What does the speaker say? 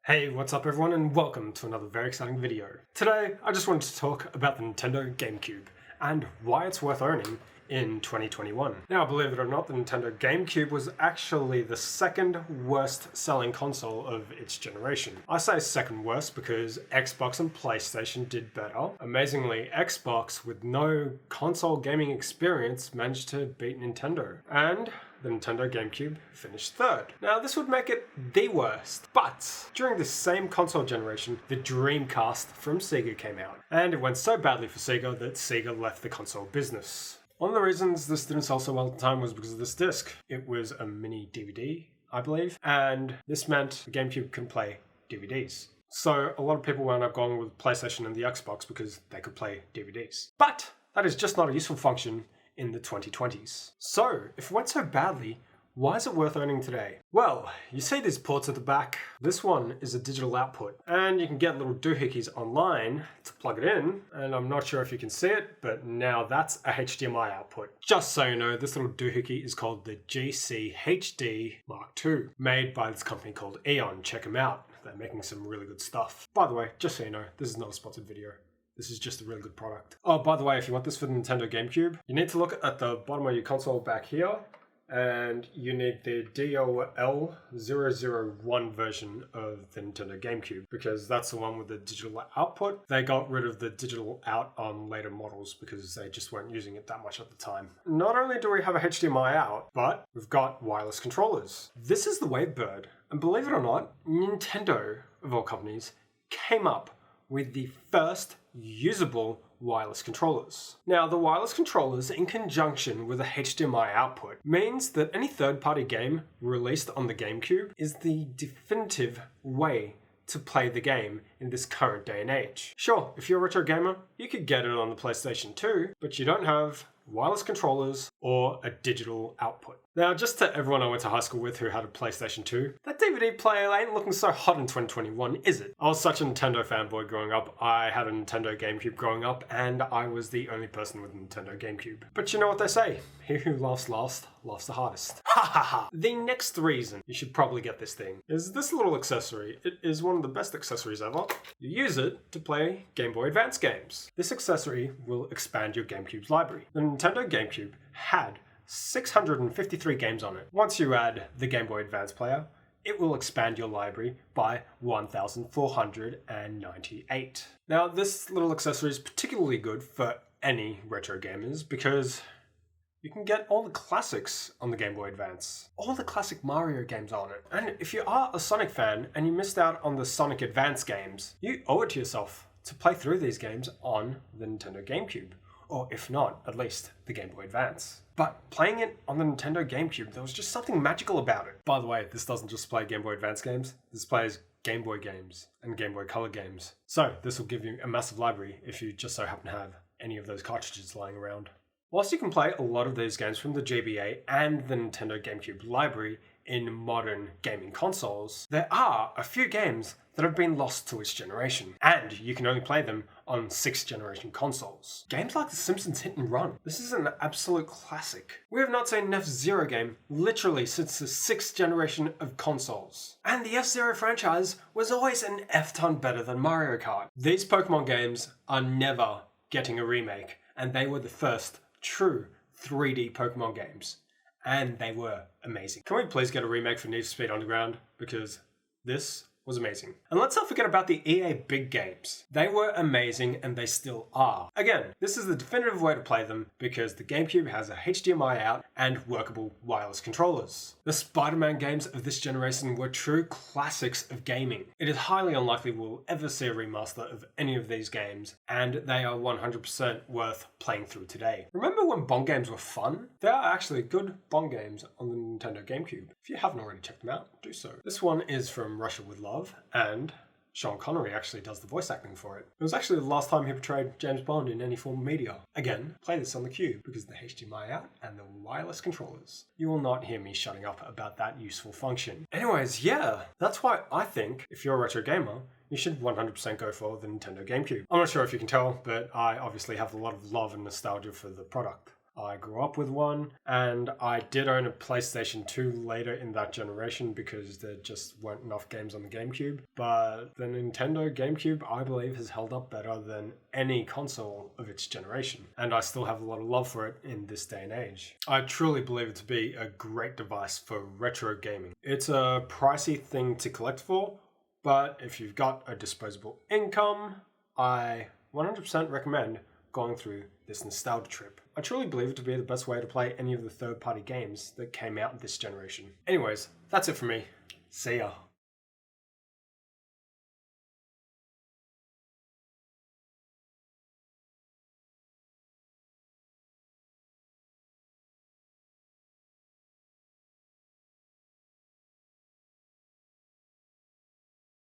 Hey, what's up everyone and welcome to another very exciting video. Today, I just wanted to talk about the Nintendo GameCube and why it's worth owning in 2021. Now, believe it or not, the Nintendo GameCube was actually the second worst selling console of its generation. I say second worst because Xbox and PlayStation did better. Amazingly, Xbox, with no console gaming experience, managed to beat Nintendo. And the Nintendo GameCube finished third. Now, this would make it the worst, but during this same console generation, the Dreamcast from Sega came out, and it went so badly for Sega that Sega left the console business. One of the reasons this didn't sell so well at the time was because of this disc. It was a mini DVD, I believe, and this meant the GameCube couldn't play DVDs. So a lot of people wound up going with PlayStation and the Xbox because they could play DVDs. But that is just not a useful function in the 2020s. So, if it went so badly, why is it worth owning today? Well, you see these ports at the back. This one is a digital output, and you can get little doohickeys online to plug it in, and I'm not sure if you can see it, but now that's a HDMI output. Just so you know, this little doohickey is called the GC-HD Mark II, made by this company called Eon. Check them out. They're making some really good stuff. By the way, just so you know, this is not a sponsored video. This is just a really good product. Oh, by the way, if you want this for the Nintendo GameCube, you need to look at the bottom of your console back here, and you need the DOL001 version of the Nintendo GameCube, because that's the one with the digital output. They got rid of the digital out on later models because they just weren't using it that much at the time. Not only do we have a HDMI out, but we've got wireless controllers. This is the Wavebird, and believe it or not, Nintendo, of all companies, came up with the first usable wireless controllers. Now, the wireless controllers, in conjunction with a HDMI output, means that any third-party game released on the GameCube is the definitive way to play the game in this current day and age. Sure, if you're a retro gamer, you could get it on the PlayStation 2, but you don't have wireless controllers or a digital output. Now, just to everyone I went to high school with who had a PlayStation 2, that DVD player ain't looking so hot in 2021, is it? I was such a Nintendo fanboy growing up. I had a Nintendo GameCube growing up, and I was the only person with a Nintendo GameCube. But you know what they say, he who laughs last, laughs the hardest. Ha ha ha! The next reason you should probably get this thing is this little accessory. It is one of the best accessories ever. You use it to play Game Boy Advance games. This accessory will expand your GameCube's library. The Nintendo GameCube had 653 games on it. Once you add the Game Boy Advance player, it will expand your library by 1,498. Now, this little accessory is particularly good for any retro gamers because you can get all the classics on the Game Boy Advance. All the classic Mario games on it. And if you are a Sonic fan and you missed out on the Sonic Advance games, you owe it to yourself to play through these games on the Nintendo GameCube. Or if not, at least the Game Boy Advance. But playing it on the Nintendo GameCube, there was just something magical about it. By the way, this doesn't just play Game Boy Advance games, this plays Game Boy games and Game Boy Color games. So this will give you a massive library if you just so happen to have any of those cartridges lying around. Whilst you can play a lot of these games from the GBA and the Nintendo GameCube library in modern gaming consoles, there are a few games that have been lost to its generation, and you can only play them on 6th generation consoles. Games like The Simpsons Hit and Run. This is an absolute classic. We have not seen an F-Zero game literally since the 6th generation of consoles. And the F-Zero franchise was always an F-ton better than Mario Kart. These Pokemon games are never getting a remake, and they were the first true 3D Pokemon games. And they were amazing. Can we please get a remake for Need for Speed Underground? Because this was amazing. And let's not forget about the EA big games. They were amazing and they still are. Again, this is the definitive way to play them because the GameCube has a HDMI out and workable wireless controllers. The Spider-Man games of this generation were true classics of gaming. It is highly unlikely we'll ever see a remaster of any of these games, and they are 100% worth playing through today. Remember when Bond games were fun? There are actually good Bond games on the Nintendo GameCube. If you haven't already checked them out, do so. This one is from Russia with Love, and Sean Connery actually does the voice acting for it. It was actually the last time he portrayed James Bond in any form of media. Again, play this on the Cube because of the HDMI out and the wireless controllers. You will not hear me shutting up about that useful function. Anyways, yeah, that's why I think if you're a retro gamer, you should 100% go for the Nintendo GameCube. I'm not sure if you can tell, but I obviously have a lot of love and nostalgia for the product. I grew up with one, and I did own a PlayStation 2 later in that generation because there just weren't enough games on the GameCube. But the Nintendo GameCube, I believe, has held up better than any console of its generation, and I still have a lot of love for it in this day and age. I truly believe it to be a great device for retro gaming. It's a pricey thing to collect for, but if you've got a disposable income, I 100% recommend going through this nostalgia trip. I truly believe it to be the best way to play any of the third-party games that came out this generation. Anyways, that's it for me. See ya.